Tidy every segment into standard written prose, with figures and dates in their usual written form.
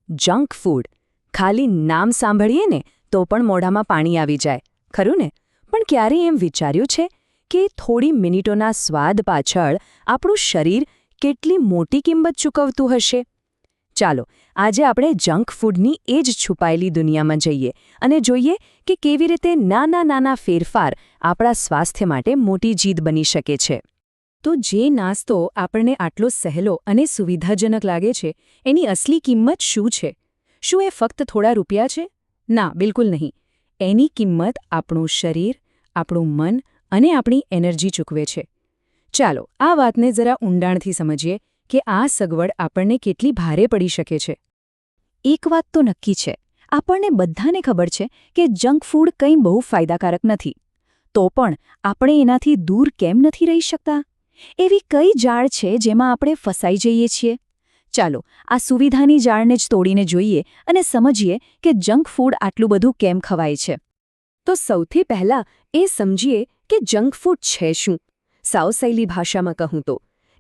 Junk food. ખાલી નામ સાંભળીએ ને તો પણ મોઢામાં પાણી આવી જાય, ખરું ને? પણ ક્યારેય એમ વિચાર્યું છે કે થોડી મિનિટોના સ્વાદ પાછળ આપણું શરીર કેટલી મોટી કિંમત ચૂકવતું હશે? ચાલો, આજે આપણે જંક ફૂડની એ જ છુપાયેલી દુનિયામાં જઈએ અને જોઈએ કે કેવી રીતે નાના ફેરફાર આપણા સ્વાસ્થ્ય માટે મોટી જીત બની શકે છે. તો જે નાસ્તો આપણને આટલો સહેલો અને સુવિધાજનક લાગે છે, એની અસલી કિંમત શું છે? શું એ ફક્ત થોડા રૂપિયા છે? ના, બિલકુલ નહીં. એની કિંમત આપણું શરીર, આપણું મન અને આપણી એનર્જી ચૂકવે છે. ચાલો, આ વાતને જરા ઊંડાણથી સમજીએ કે આ સગવડ આપણને કેટલી ભારે પડી શકે છે. એક વાત તો નક્કી છે, આપણને બધાને ખબર છે કે જંક ફૂડ કંઈ બહુ ફાયદાકારક નથી. તો પણ આપણે એનાથી દૂર કેમ નથી રહી શકતા? એવી કઈ જાળ છે જેમાં આપણે ફસાઈ જઈએ છીએ? ચાલો, આ સુવિધાની જાળને જ તોડીને જોઈએ અને સમજીએ કે જંક ફૂડ આટલું બધું કેમ ખવાય છે. તો સૌથી પહેલાં એ સમજીએ કે જંક ફૂડ છે શું. સાવ સહેલી ભાષામાં કહું તો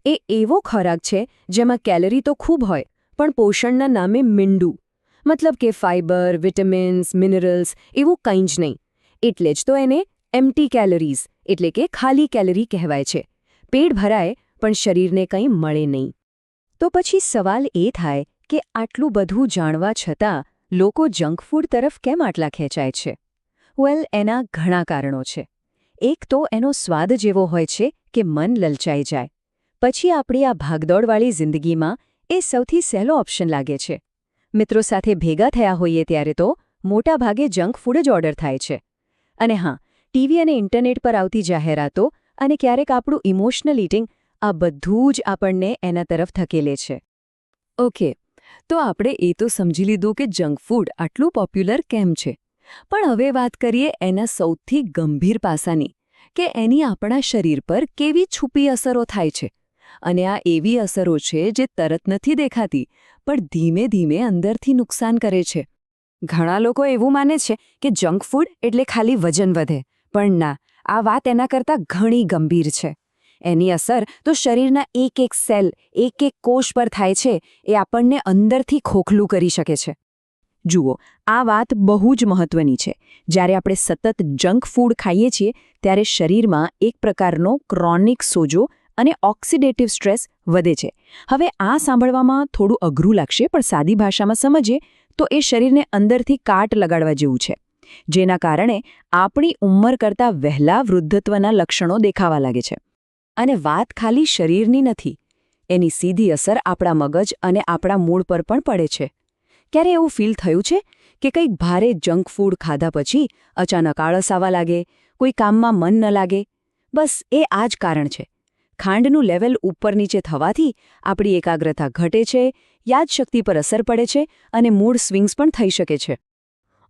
એ એવો ખોરાક છે જેમાં કેલરી તો ખૂબ હોય પણ પોષણના નામે મીંડું. મતલબ કે ફાઇબર, વિટામિન્સ, મિનરલ્સ એવું કંઈ જ નહીં. એટલે જ તો એને એમ્પ્ટી કેલરીઝ એટલે કે ખાલી કેલરી કહેવાય છે. પેટ ભરાય પણ શરીરને કંઈ મળે નહીં. તો પછી સવાલ એ થાય કે આટલું બધું જાણવા છતાં લોકો જંક ફૂડ તરફ કેમ આટલા ખેંચાય છે? વેલ, એના ઘણા કારણો છે. એક તો એનો સ્વાદ જેવો હોય છે કે મન લલચાઈ જાય. પછી આપણી આ ભાગદોડવાળી જિંદગીમાં એ સૌથી સહેલો ઓપ્શન લાગે છે. મિત્રો સાથે ભેગા થયા હોઈએ ત્યારે તો મોટાભાગે જંક ફૂડ જ ઓર્ડર થાય છે. અને હા, ટીવી અને ઇન્ટરનેટ પર આવતી જાહેરાતો અને ક્યારેક આપણું ઇમોશનલ ઈટિંગ, આ બધું જ આપણને એના તરફ ધકેલે છે. ઓકે, તો આપણે એ તો સમજી લીધું કે જંક ફૂડ આટલું પોપ્યુલર કેમ છે. પણ હવે વાત કરીએ એના સૌથી ગંભીર પાસાની, કે એની આપણા શરીર પર કેવી છુપી અસરો થાય છે. અને આ એવી અસરો છે જે તરત નથી દેખાતી પણ ધીમે ધીમે અંદરથી નુકસાન કરે છે. ઘણા લોકો એવું માને છે કે જંક ફૂડ એટલે ખાલી વજન વધે, પણ ના, આ વાત એના કરતાં ઘણી ગંભીર છે. એની અસર તો શરીરના એક સેલ, એક કોષ પર થાય છે. એ આપણને અંદરથી ખોખલું કરી શકે છે. જુઓ, આ વાત બહુ જ મહત્વની છે. જ્યારે આપણે સતત જંક ફૂડ ખાઈએ છીએ ત્યારે શરીરમાં એક પ્રકારનો ક્રોનિક સોજો અને ઓક્સિડેટિવ સ્ટ્રેસ વધે છે. હવે આ સાંભળવામાં થોડું અઘરું લાગશે, પણ સાદી ભાષામાં સમજીએ તો એ શરીરને અંદરથી કાટ લગાડવા જેવું છે. જેના કારણે આપણી ઉંમર કરતાં વહેલા વૃદ્ધત્વના લક્ષણો દેખાવા લાગે છે. અને વાત ખાલી શરીરની નથી. એની સીધી અસર આપણા મગજ અને આપણા મૂડ પર પણ પડે છે. ક્યારે એવું ફીલ થયું છે કે કંઈક ભારે જંક ફૂડ ખાધા પછી અચાનક આળસ આવવા લાગે, કોઈ કામમાં મન ન લાગે? બસ એ આ જ કારણ છે. ખાંડનું લેવલ ઉપર નીચે થવાથી આપણી એકાગ્રતા ઘટે છે, યાદશક્તિ પર અસર પડે છે અને મૂડ સ્વિંગ્સ પણ થઈ શકે છે.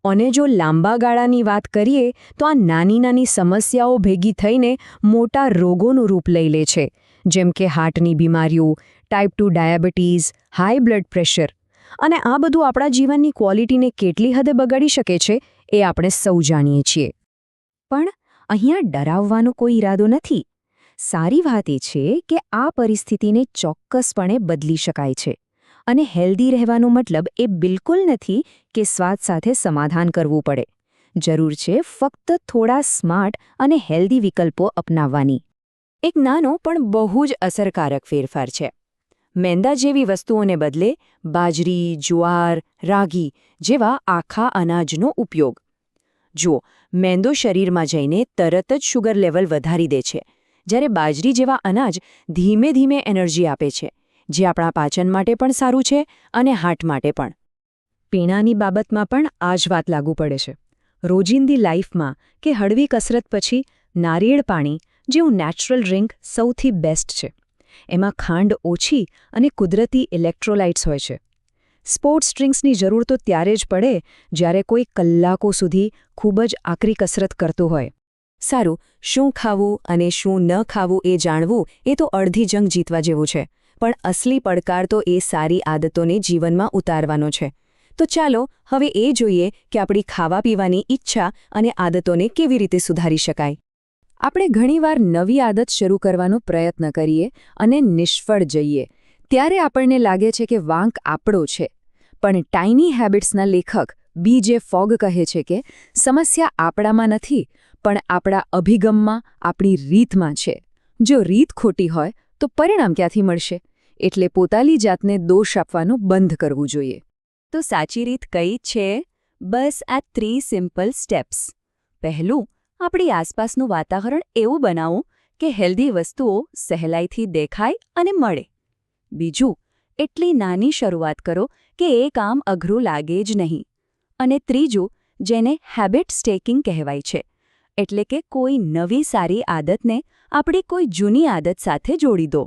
અને જો લાંબા ગાળાની વાત કરીએ તો આ નાની સમસ્યાઓ ભેગી થઈને મોટા રોગોનું રૂપ લઈ લે છે. જેમ કે હાર્ટની બીમારીઓ, type 2 diabetes, high blood pressure. અને આ બધું આપણા જીવનની ક્વોલિટીને કેટલી હદે બગાડી શકે છે એ આપણે સૌ જાણીએ છીએ. પણ અહીંયા ડરાવવાનો કોઈ ઈરાદો નથી. સારી વાત એ છે કે આ પરિસ્થિતિને ચોક્કસપણે બદલી શકાય છે. અને હેલ્ધી રહેવાનો મતલબ એ બિલકુલ નથી કે સ્વાદ સાથે સમાધાન કરવું પડે. જરૂર છે ફક્ત થોડા સ્માર્ટ અને હેલ્ધી વિકલ્પો અપનાવવાની. એક નાનો પણ બહુ જ અસરકારક ફેરફાર છે. મેંદા જેવી વસ્તુઓને બદલે બાજરી, જુવાર, રાગી જેવા આખા અનાજનો ઉપયોગ. જુઓ, મેંદો શરીરમાં જઈને તરત જ શુગર લેવલ વધારી દે છે, જ્યારે બાજરી જેવા અનાજ ધીમે ધીમે એનર્જી આપે છે, જે આપણા પાચન માટે પણ સારું છે અને હાર્ટ માટે પણ. પીણાની બાબતમાં પણ આ જ વાત લાગુ પડે છે. રોજિંદી લાઈફમાં કે હળવી કસરત પછી નારિયેળ પાણી જેવું નેચરલ ડ્રિંક સૌથી બેસ્ટ છે. એમાં ખાંડ ઓછી અને કુદરતી ઇલેક્ટ્રોલાઇટ્સ હોય છે. સ્પોર્ટ્સ ડ્રિંક્સની જરૂર તો ત્યારે જ પડે જ્યારે કોઈ કલાકો સુધી ખૂબ જ આકરી કસરત કરતું હોય. સારું, શું ખાવું અને શું ન ખાવું એ જાણવું એ તો અડધી જંગ જીતવા જેવું છે. પણ અસલી પડકાર તો એ સારી આદતોને જીવનમાં ઉતારવાનો છે. તો ચાલો હવે એ જોઈએ કે આપણી ખાવા પીવાની ઈચ્છા અને આદતોને કેવી રીતે સુધારી શકાય. આપણે ઘણીવાર નવી આદત શરૂ કરવાનો પ્રયત્ન કરીએ અને નિષ્ફળ જઈએ. ત્યારે આપણને લાગે છે કે વાંક આપણો છે. પણ ટાઇની હેબિટ્સના લેખક BJ ફોગ કહે છે કે સમસ્યા આપણામાં નથી, પણ આપણા અભિગમમાં, આપણી રીતમાં છે. જો રીત ખોટી હોય તો પરિણામ ક્યાંથી મળશે? એટલે પોતાની જાતને દોષ આપવાનું બંધ કરવું જોઈએ. તો સાચી રીત કઈ છે? બસ આ 3 સિમ્પલ સ્ટેપ્સ. પહેલું, આપણી આસપાસનું વાતાવરણ એવું બનાવવું કે હેલ્ધી વસ્તુઓ સહેલાઈથી દેખાય અને મળે. બીજું, એટલી નાની શરૂઆત કરો કે એ કામ અઘરું લાગે જ નહીં. અને ત્રીજું, જેને હેબિટ સ્ટેકિંગ કહેવાય છે, એટલે કે કોઈ નવી સારી આદતને આપણી કોઈ જૂની આદત સાથે જોડી દો.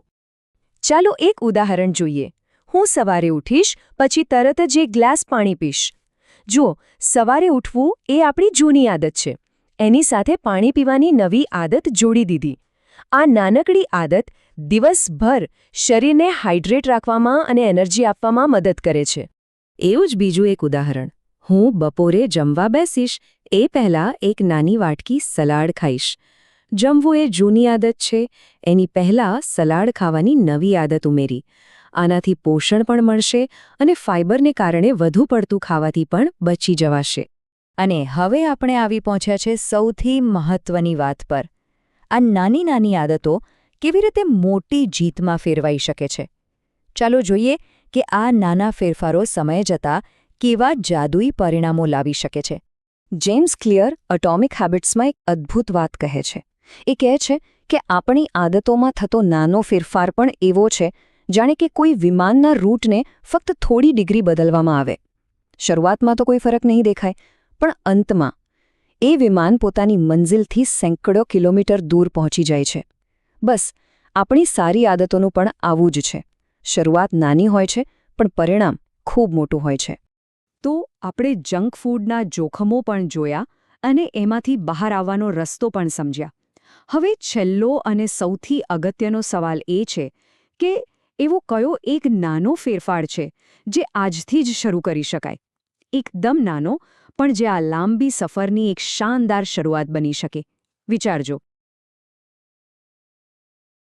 ચાલો એક ઉદાહરણ જોઈએ. હું સવારે ઉઠીશ, પછી તરત જ એક ગ્લાસ પાણી પીશ. જુઓ, સવારે ઉઠવું એ આપણી જૂની આદત છે. એની સાથે પાણી પીવાની નવી આદત જોડી દીધી. આ નાનકડી આદત દિવસભર શરીરને હાઇડ્રેટ રાખવામાં અને એનર્જી આપવામાં મદદ કરે છે. એવું જ બીજું એક ઉદાહરણ. હું બપોરે જમવા બેસીશ એ પહેલાં એક નાની વાટકી સલાડ ખાઈશ. જમવું એ જૂની આદત છે, એની પહેલાં સલાડ ખાવાની નવી આદત ઉમેરી. આનાથી પોષણ પણ મળશે અને ફાઇબરને કારણે વધુ પડતું ખાવાથી પણ બચી જવાશે. અને હવે આપણે આવી પહોંચ્યા છે સૌથી મહત્વની વાત પર. આ નાની નાની આદતો કેવી રીતે મોટી જીતમાં ફેરવાઈ શકે છે. ચાલો જોઈએ કે આ નાના ફેરફારો સમય જતાં કેવા જાદુઈ પરિણામો લાવી શકે છે. જેમ્સ ક્લિયર એટોમિક હેબિટ્સમાં એક અદ્ભુત વાત કહે છે. એ કહે છે કે આપણી આદતોમાં થતો નાનો ફેરફાર પણ એવો છે જાણે કે કોઈ વિમાનના રૂટને ફક્ત થોડી ડિગ્રી બદલવામાં આવે. શરૂઆતમાં તો કોઈ ફરક નહીં દેખાય, પણ અંતમાં એ વિમાન પોતાની મંઝિલથી સેંકડો કિલોમીટર દૂર પહોંચી જાય છે. બસ, આપણી સારી આદતોનું પણ આવું જ છે. શરૂઆત નાની હોય છે, પણ પરિણામ ખૂબ મોટું હોય છે. તો આપણે જંક ફૂડના જોખમો પણ જોયા અને એમાંથી બહાર આવવાનો રસ્તો પણ સમજ્યા. હવે છેલ્લો અને સૌથી અગત્યનો સવાલ એ છે કે એવો કયો એક નાનો ફેરફાર છે જે આજથી જ શરૂ કરી શકાય. એકદમ નાનો, પણ જે આ લાંબી સફરની એક શાનદાર શરૂઆત બની શકે. વિચારજો.